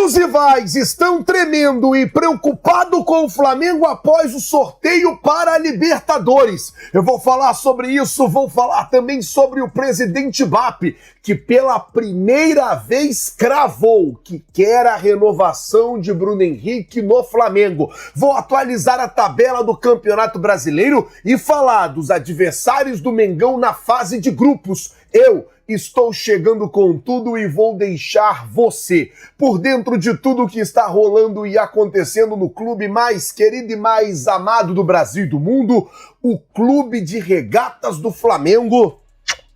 Os rivais estão tremendo e preocupados com o Flamengo após o sorteio para a Libertadores. Eu vou falar sobre isso, vou falar também sobre o presidente BAP, que pela primeira vez cravou que quer a renovação de Bruno Henrique no Flamengo. Vou atualizar a tabela do Campeonato Brasileiro e falar dos adversários do Mengão na fase de grupos. Eu estou chegando com tudo e vou deixar você por dentro de tudo que está rolando e acontecendo no clube mais querido e mais amado do Brasil e do mundo, o Clube de Regatas do Flamengo.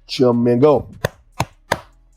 Te amo, Mengão.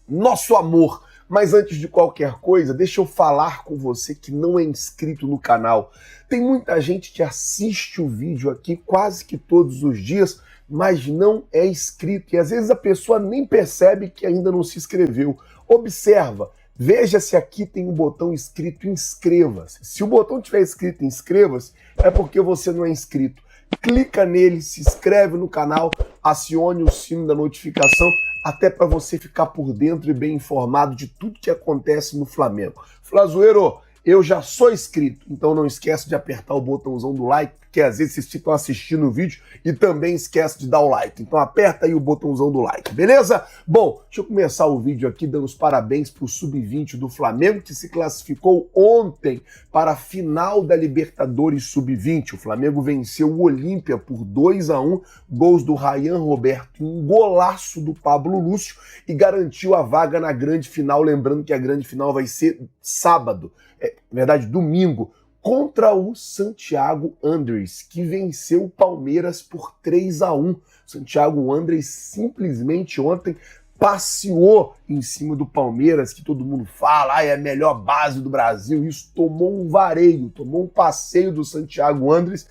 Nosso amor. Mas antes de qualquer coisa, deixa eu falar com você que não é inscrito no canal. Tem muita gente que assiste o vídeo aqui quase que todos os dias, mas não é inscrito. E às vezes a pessoa nem percebe que ainda não se inscreveu. Observa, veja se aqui tem um botão escrito inscreva-se. Se o botão tiver escrito inscreva-se, é porque você não é inscrito. Clica nele, se inscreve no canal, acione o sino da notificação, até para você ficar por dentro e bem informado de tudo que acontece no Flamengo. Flazoeiro, eu já sou inscrito, então não esquece de apertar o botãozão do like, porque às vezes vocês ficam assistindo o vídeo e também esquece de dar o like. Então aperta aí o botãozão do like, beleza? Bom, deixa eu começar o vídeo aqui dando os parabéns pro Sub-20 do Flamengo, que se classificou ontem para a final da Libertadores Sub-20. O Flamengo venceu o Olímpia por 2-1, gols do Ryan Roberto, um golaço do Pablo Lúcio, e garantiu a vaga na grande final, lembrando que a grande final vai ser sábado, na verdade domingo, contra o Santiago Andrés, que venceu o Palmeiras por 3-1. Santiago Andrés simplesmente ontem passeou em cima do Palmeiras, que todo mundo fala, é a melhor base do Brasil. Isso tomou um vareio, tomou um passeio do Santiago Andrés.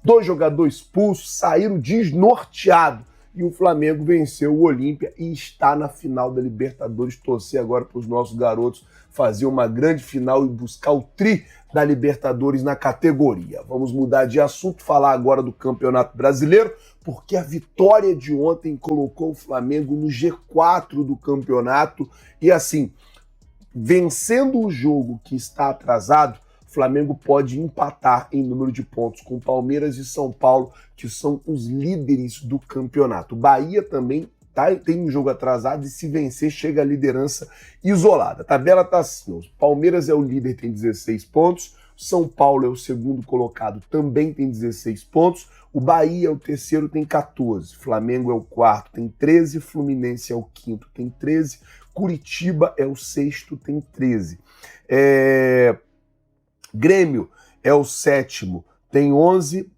2 jogadores expulsos, saíram desnorteados. E o Flamengo venceu o Olímpia e está na final da Libertadores. Torcer agora para os nossos garotos fazer uma grande final e buscar o tri da Libertadores na categoria. Vamos mudar de assunto, falar agora do Campeonato Brasileiro, porque a vitória de ontem colocou o Flamengo no G4 do campeonato e assim, vencendo o jogo que está atrasado, o Flamengo pode empatar em número de pontos com Palmeiras e São Paulo, que são os líderes do campeonato. O Bahia também tem um jogo atrasado e se vencer chega à liderança isolada. A tabela está assim, o Palmeiras é o líder, tem 16 pontos, São Paulo é o segundo colocado, também tem 16 pontos, o Bahia é o terceiro, tem 14, Flamengo é o quarto, tem 13, Fluminense é o quinto, tem 13, Curitiba é o sexto, tem 13. Grêmio é o sétimo, tem 11,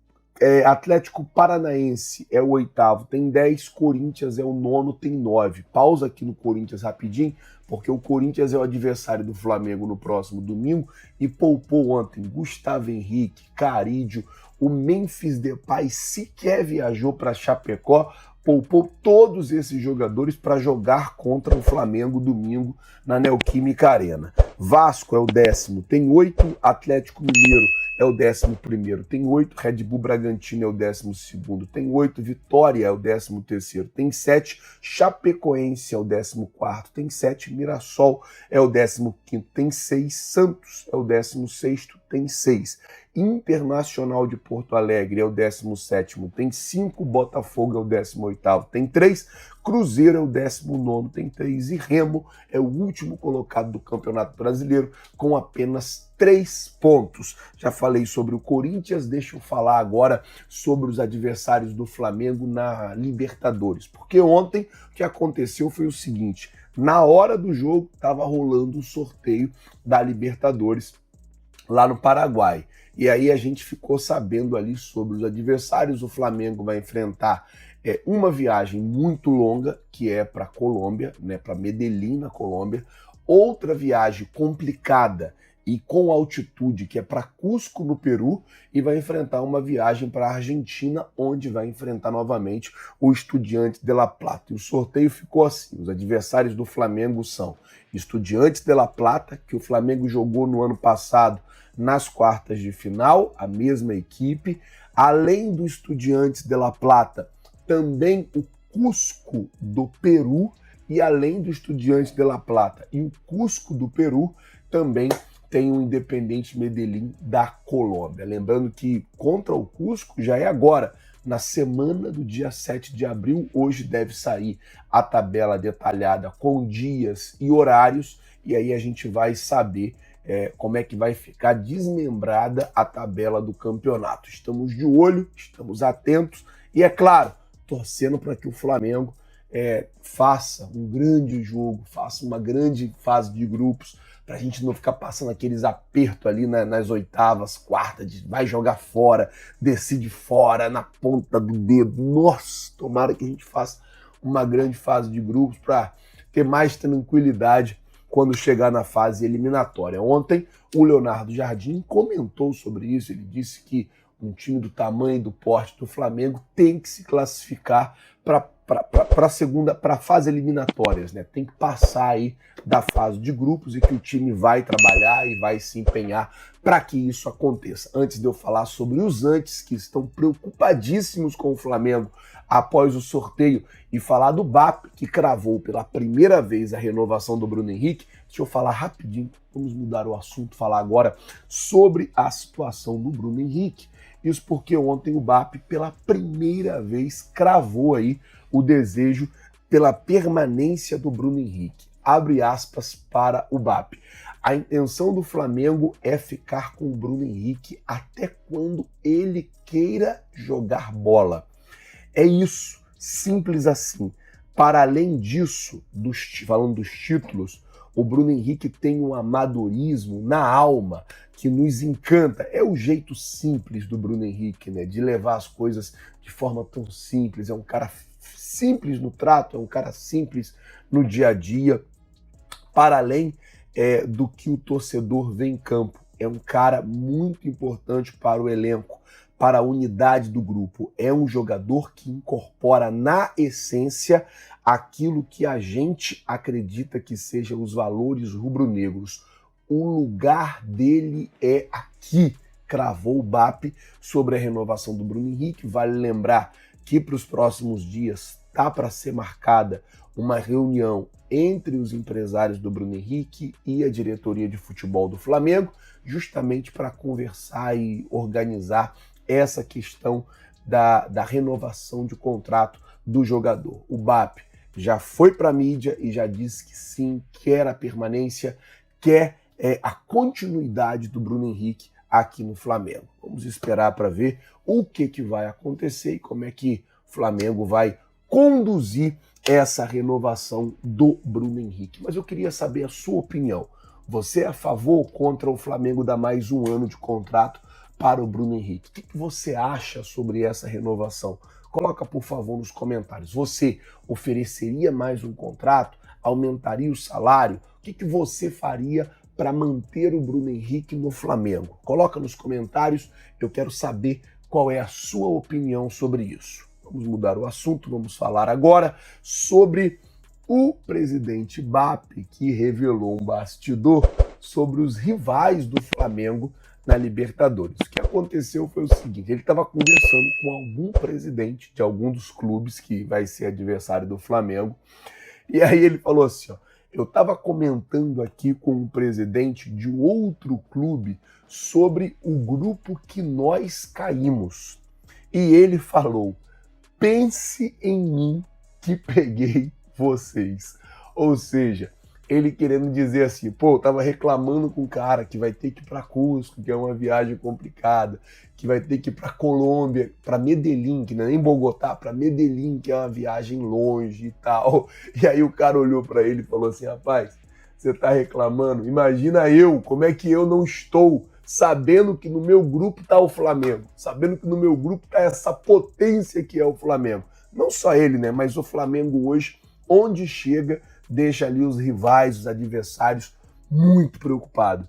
Atlético Paranaense é o oitavo, tem 10, Corinthians é o nono, tem 9. Pausa aqui no Corinthians rapidinho, porque o Corinthians é o adversário do Flamengo no próximo domingo e poupou ontem Gustavo Henrique, Carídio, o Memphis Depay sequer viajou para Chapecó, poupou todos esses jogadores para jogar contra o Flamengo domingo na Neoquímica Arena. Vasco é o 10º, tem 8, Atlético Mineiro é o 11º, tem 8, Red Bull Bragantino é o 12º, tem 8, Vitória é o 13º, tem 7, Chapecoense é o 14º, tem 7, Mirassol é o 15º, tem 6, Santos é o 16º, tem 6. Internacional de Porto Alegre é o 17º, tem 5, Botafogo é o 18º, tem 3, Cruzeiro é o 19º, tem 3 e Remo é o último colocado do Campeonato Brasileiro com apenas 3 pontos. Já falei sobre o Corinthians, deixa eu falar agora sobre os adversários do Flamengo na Libertadores, porque ontem o que aconteceu foi o seguinte, na hora do jogo estava rolando o sorteio da Libertadores lá no Paraguai. E aí a gente ficou sabendo ali sobre os adversários. O Flamengo vai enfrentar uma viagem muito longa, que é para a Colômbia, né, para Medellín, na Colômbia. Outra viagem complicada e com altitude, que é para Cusco, no Peru, e vai enfrentar uma viagem para a Argentina, onde vai enfrentar novamente o Estudiantes de La Plata. E o sorteio ficou assim, os adversários do Flamengo são Estudiantes de La Plata, que o Flamengo jogou no ano passado nas quartas de final, a mesma equipe. Além do Estudiantes de La Plata, também o Cusco do Peru, e além do Estudiantes de La Plata e o Cusco do Peru, também tem o Independiente Medellín da Colômbia. Lembrando que contra o Cusco já é agora, na semana do dia 7 de abril. Hoje deve sair a tabela detalhada com dias e horários, e aí a gente vai saber como é que vai ficar desmembrada a tabela do campeonato. Estamos de olho, estamos atentos e, é claro, torcendo para que o Flamengo faça um grande jogo, faça uma grande fase de grupos, para a gente não ficar passando aqueles apertos ali nas oitavas, quartas, vai jogar fora, decide fora, na ponta do dedo. Nossa, tomara que a gente faça uma grande fase de grupos para ter mais tranquilidade quando chegar na fase eliminatória. Ontem, o Leonardo Jardim comentou sobre isso. Ele disse que um time do tamanho e do porte do Flamengo tem que se classificar para a fase eliminatórias, né? Tem que passar aí da fase de grupos e que o time vai trabalhar e vai se empenhar para que isso aconteça. Antes de eu falar sobre os antes, que estão preocupadíssimos com o Flamengo após o sorteio, e falar do BAP, que cravou pela primeira vez a renovação do Bruno Henrique, deixa eu falar rapidinho, vamos mudar o assunto, falar agora sobre a situação do Bruno Henrique. Isso porque ontem o BAP, pela primeira vez, cravou aí o desejo pela permanência do Bruno Henrique. Abre aspas para o BAP. A intenção do Flamengo é ficar com o Bruno Henrique até quando ele queira jogar bola. É isso, simples assim. Para além disso, falando dos títulos, o Bruno Henrique tem um amadorismo na alma que nos encanta. É o jeito simples do Bruno Henrique, né? De levar as coisas de forma tão simples. É um cara simples no trato, é um cara simples no dia a dia. Para além do que o torcedor vê em campo, é um cara muito importante para o elenco, para a unidade do grupo. É um jogador que incorpora na essência aquilo que a gente acredita que sejam os valores rubro-negros. O lugar dele é aqui, cravou o BAP sobre a renovação do Bruno Henrique. Vale lembrar que para os próximos dias está para ser marcada uma reunião entre os empresários do Bruno Henrique e a diretoria de futebol do Flamengo, justamente para conversar e organizar essa questão da renovação de contrato do jogador. O BAP já foi para a mídia e já disse que sim, quer a permanência, quer a continuidade do Bruno Henrique aqui no Flamengo. Vamos esperar para ver o que vai acontecer e como é que o Flamengo vai conduzir essa renovação do Bruno Henrique. Mas eu queria saber a sua opinião. Você é a favor ou contra o Flamengo dar mais um ano de contrato para o Bruno Henrique? O que você acha sobre essa renovação? Coloca, por favor, nos comentários. Você ofereceria mais um contrato? Aumentaria o salário? O que você faria para manter o Bruno Henrique no Flamengo? Coloca nos comentários, eu quero saber qual é a sua opinião sobre isso. Vamos mudar o assunto, vamos falar agora sobre o presidente BAP, que revelou um bastidor sobre os rivais do Flamengo na Libertadores. O que aconteceu foi o seguinte: ele estava conversando com algum presidente de algum dos clubes que vai ser adversário do Flamengo, e aí ele falou assim, ó, eu estava comentando aqui com um presidente de outro clube sobre o grupo que nós caímos, e ele falou, pense em mim que peguei vocês. Ou seja, ele querendo dizer assim, pô, eu tava reclamando com o cara que vai ter que ir para Cusco, que é uma viagem complicada, que vai ter que ir para Colômbia, para Medellín, que não é nem Bogotá, para Medellín, que é uma viagem longe e tal. E aí o cara olhou para ele e falou assim, rapaz, você tá reclamando? Imagina eu, como é que eu não estou sabendo que no meu grupo tá o Flamengo, sabendo que no meu grupo tá essa potência que é o Flamengo. Não só ele, né, mas o Flamengo hoje, onde chega, deixa ali os rivais, os adversários muito preocupados.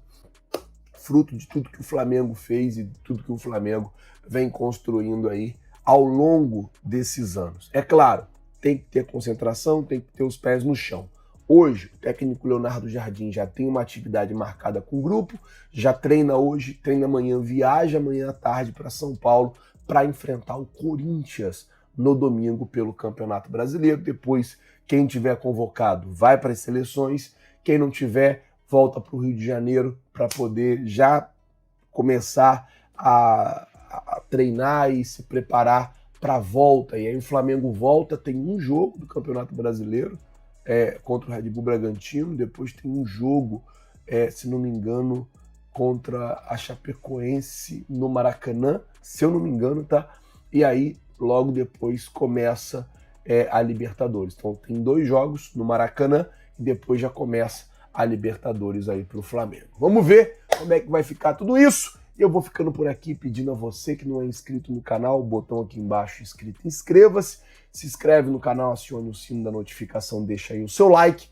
Fruto de tudo que o Flamengo fez e de tudo que o Flamengo vem construindo aí ao longo desses anos. É claro, tem que ter concentração, tem que ter os pés no chão. Hoje, o técnico Leonardo Jardim já tem uma atividade marcada com o grupo, já treina hoje, treina amanhã, viaja amanhã à tarde para São Paulo para enfrentar o Corinthians no domingo pelo Campeonato Brasileiro. Depois, quem tiver convocado vai para as seleções, quem não tiver volta para o Rio de Janeiro para poder já começar a treinar e se preparar para a volta. E aí o Flamengo volta, tem um jogo do Campeonato Brasileiro contra o Red Bull Bragantino, depois tem um jogo, se não me engano, contra a Chapecoense no Maracanã, se eu não me engano, tá? E aí, logo depois, começa a Libertadores. Então tem 2 jogos no Maracanã e depois já começa a Libertadores aí pro Flamengo. Vamos ver como é que vai ficar tudo isso. E eu vou ficando por aqui pedindo a você que não é inscrito no canal, o botão aqui embaixo inscrito, inscreva-se, se inscreve no canal, acione o sino da notificação, deixa aí o seu like.